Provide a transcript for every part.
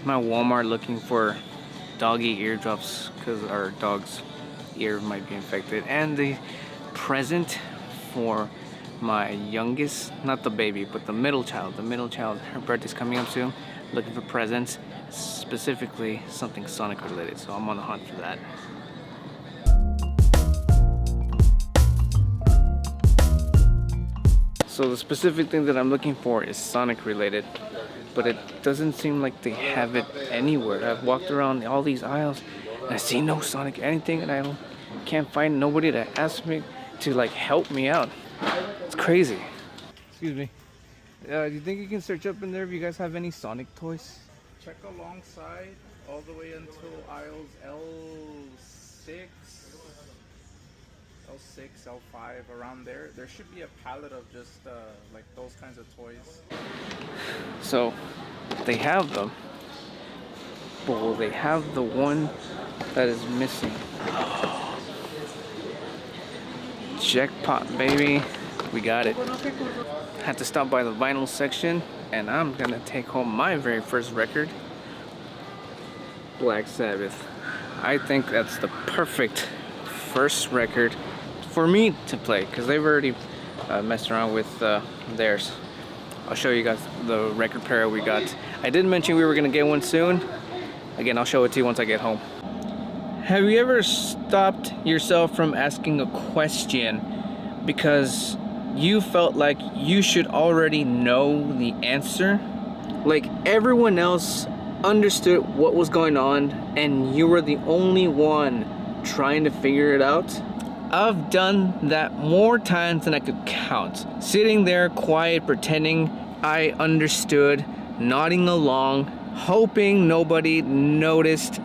I'm at Walmart looking for doggy eardrops because our dog's ear might be infected, and the present for my youngest, not the baby, but the middle child. Her birthday's coming up soon. Looking for presents, specifically something Sonic related. So I'm on the hunt for that. So the specific thing that I'm looking for is Sonic related, but it doesn't seem like they have it anywhere. I've walked around all these aisles and I see no Sonic anything, and I can't find nobody to ask me to like help me out. It's crazy. Excuse me. Do you think you can search up in there if you guys have any Sonic toys? Check alongside all the way until aisles L6, L5, around there. There should be a pallet of just like those kinds of toys. So they have them, but will they have the one that is missing? Jackpot, baby. We got it. Had to stop by the vinyl section, and I'm gonna take home my very first record, Black Sabbath. I think that's the perfect first record for me to play, because they've already messed around with theirs. I'll show you guys the record pair we got. I did mention we were gonna get one soon. Again, I'll show it to you once I get home. Have you ever stopped yourself from asking a question because you felt like you should already know the answer? Like everyone else understood what was going on and you were the only one trying to figure it out? I've done that more times than I could count. Sitting there quiet, pretending I understood, nodding along, hoping nobody noticed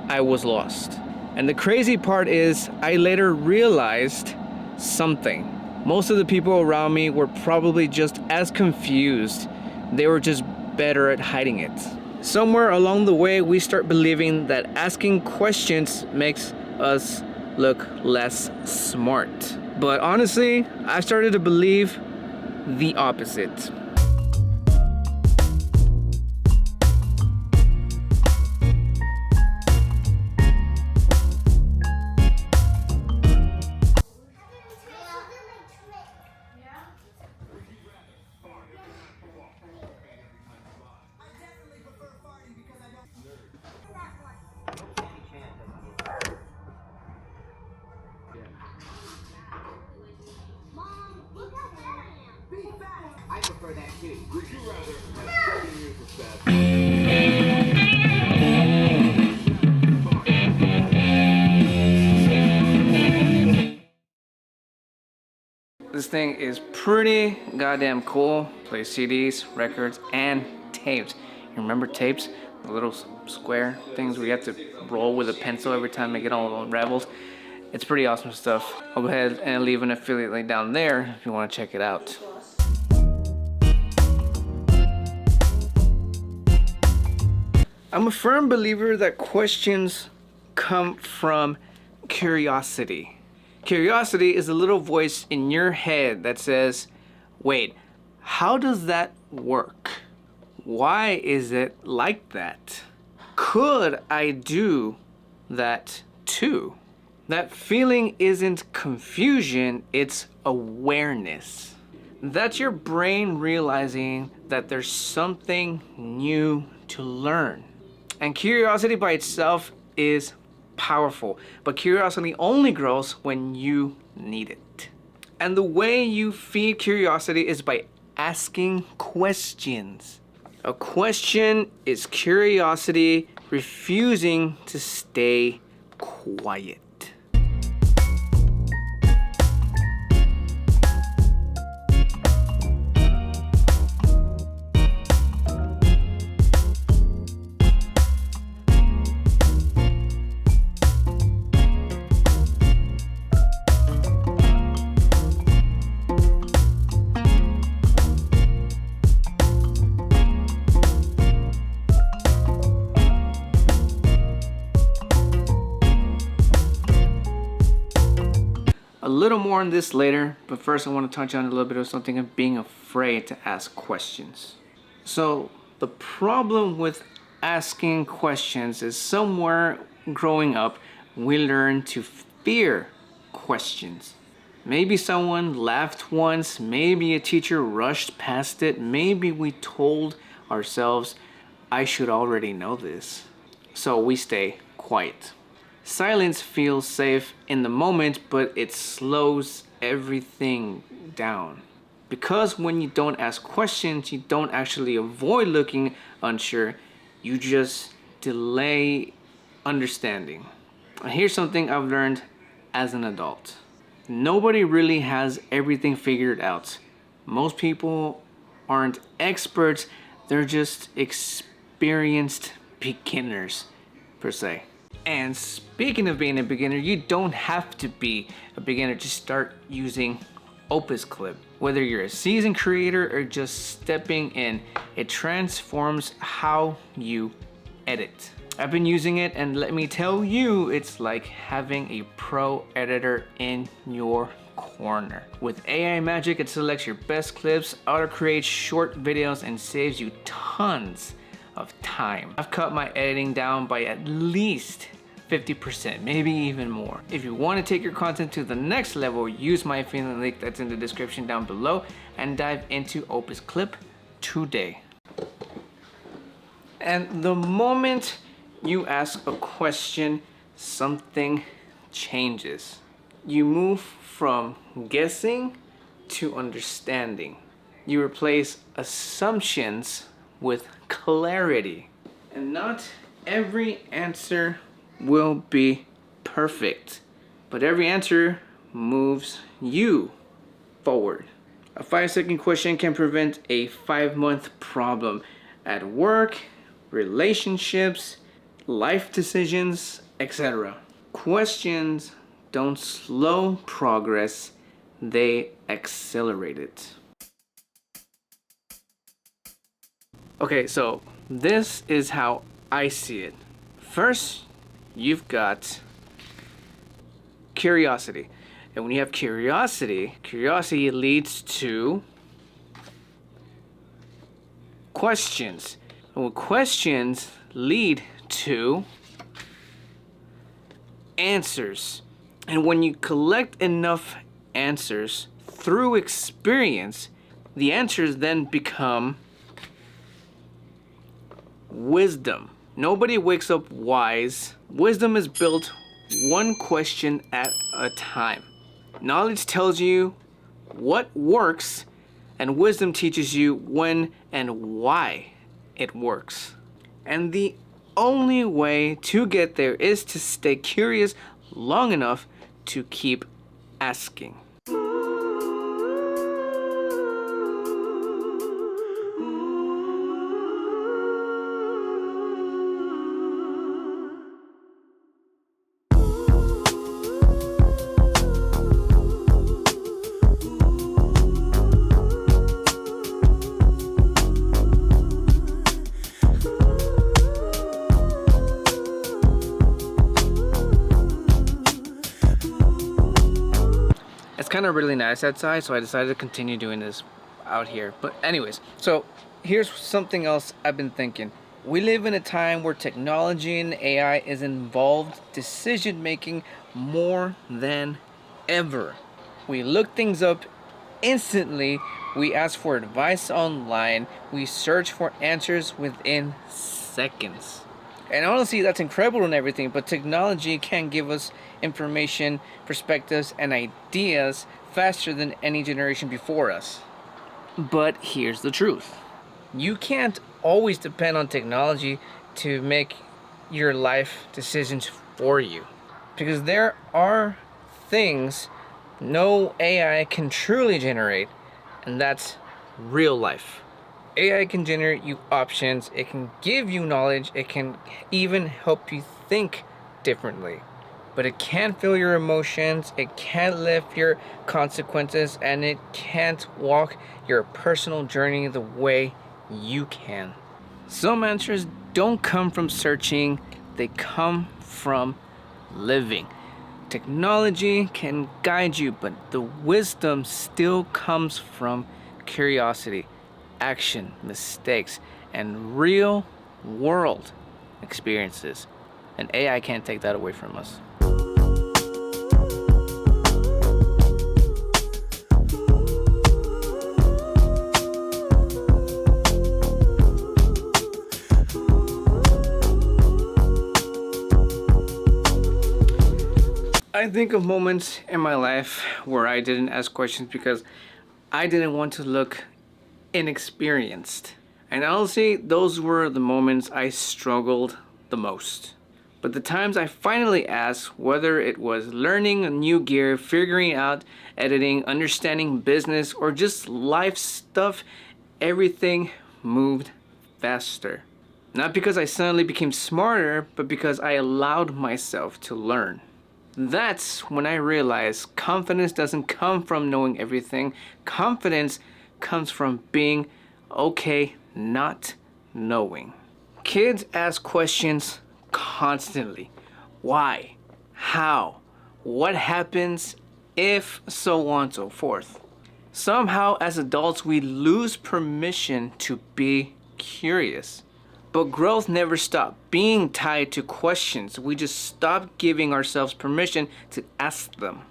I was lost. And the crazy part is, I later realized something. Most of the people around me were probably just as confused. They were just better at hiding it. Somewhere along the way, we start believing that asking questions makes us look less smart. But honestly, I started to believe the opposite. I prefer that too. Would you rather have 7 years of sadness? This thing is pretty goddamn cool. Plays CDs, records, and tapes. You remember tapes? The little square things where you have to roll with a pencil every time they get all unraveled. It's pretty awesome stuff. I'll go ahead and leave an affiliate link down there if you want to check it out. I'm a firm believer that questions come from curiosity. Curiosity is a little voice in your head that says, wait, how does that work? Why is it like that? Could I do that too? That feeling isn't confusion, it's awareness. That's your brain realizing that there's something new to learn. And curiosity by itself is powerful, but curiosity only grows when you need it. And the way you feed curiosity is by asking questions. A question is curiosity refusing to stay quiet. A little more on this later, but first I want to touch on a little bit of something of being afraid to ask questions. So the problem with asking questions is somewhere growing up we learn to fear questions. Maybe someone laughed once, maybe a teacher rushed past it, maybe we told ourselves, I should already know this. So we stay quiet. Silence feels safe in the moment, but it slows everything down. Because when you don't ask questions, you don't actually avoid looking unsure, you just delay understanding. And here's something I've learned as an adult. Nobody really has everything figured out. Most people aren't experts, they're just experienced beginners, per se. And speaking of being a beginner, you don't have to be a beginner to start using Opus Clip. Whether you're a seasoned creator or just stepping in, it transforms how you edit. I've been using it, and let me tell you, it's like having a pro editor in your corner. With AI magic, it selects your best clips, auto-creates short videos, and saves you tons of time. I've cut my editing down by at least 50%, maybe even more. If you want to take your content to the next level, use my affiliate link that's in the description down below and dive into Opus Clip today. And the moment you ask a question, something changes. You move from guessing to understanding. You replace assumptions with clarity. And not every answer will be perfect, but every answer moves you forward. A 5-second question can prevent a 5-month problem at work, relationships, life decisions, etc. Questions don't slow progress, they accelerate it. Okay, so this is how I see it. First, you've got curiosity. And when you have curiosity leads to questions. And when questions lead to answers. And when you collect enough answers through experience, the answers then become wisdom. Nobody wakes up wise. Wisdom is built one question at a time. Knowledge tells you what works, and wisdom teaches you when and why it works. And the only way to get there is to stay curious long enough to keep asking. It's kind of really nice outside, so I decided to continue doing this out here. But anyways, so here's something else I've been thinking. We live in a time where technology and AI is involved decision making more than ever. We look things up instantly, we ask for advice online, we search for answers within seconds. And honestly, that's incredible and everything, but technology can give us information, perspectives, and ideas faster than any generation before us. But here's the truth. You can't always depend on technology to make your life decisions for you. Because there are things no AI can truly generate, and that's real life. AI can generate you options, it can give you knowledge, it can even help you think differently. But it can't feel your emotions, it can't lift your consequences, and it can't walk your personal journey the way you can. Some answers don't come from searching, they come from living. Technology can guide you, but the wisdom still comes from curiosity, action, mistakes, and real world experiences. And AI can't take that away from us. I think of moments in my life where I didn't ask questions because I didn't want to look inexperienced. And honestly, those were the moments I struggled the most. But the times I finally asked, whether it was learning a new gear, figuring out editing, understanding business, or just life stuff, everything moved faster. Not because I suddenly became smarter, but because I allowed myself to learn. That's when I realized confidence doesn't come from knowing everything. Confidence comes from being okay not knowing. Kids ask questions constantly. Why? How? What happens if? So on and so forth. Somehow, as adults, we lose permission to be curious. But growth never stopped being tied to questions. We just stopped giving ourselves permission to ask them.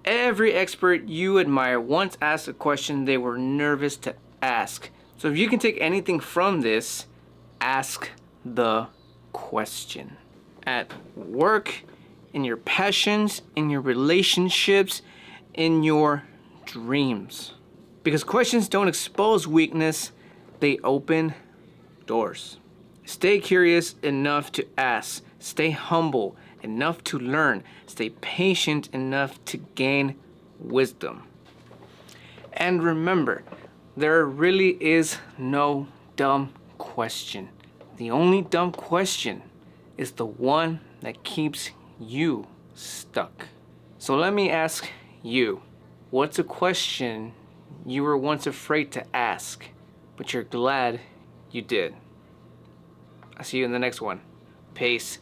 Every expert you admire once asked a question they were nervous to ask. So if you can take anything from this, ask the question. At work, in your passions, in your relationships, in your dreams. Because questions don't expose weakness, they open doors. Stay curious enough to ask. Stay humble enough to learn. Stay patient enough to gain wisdom. And remember, there really is no dumb question. The only dumb question is the one that keeps you stuck. So let me ask you, what's a question you were once afraid to ask, but you're glad you did? I'll see you in the next one. Peace.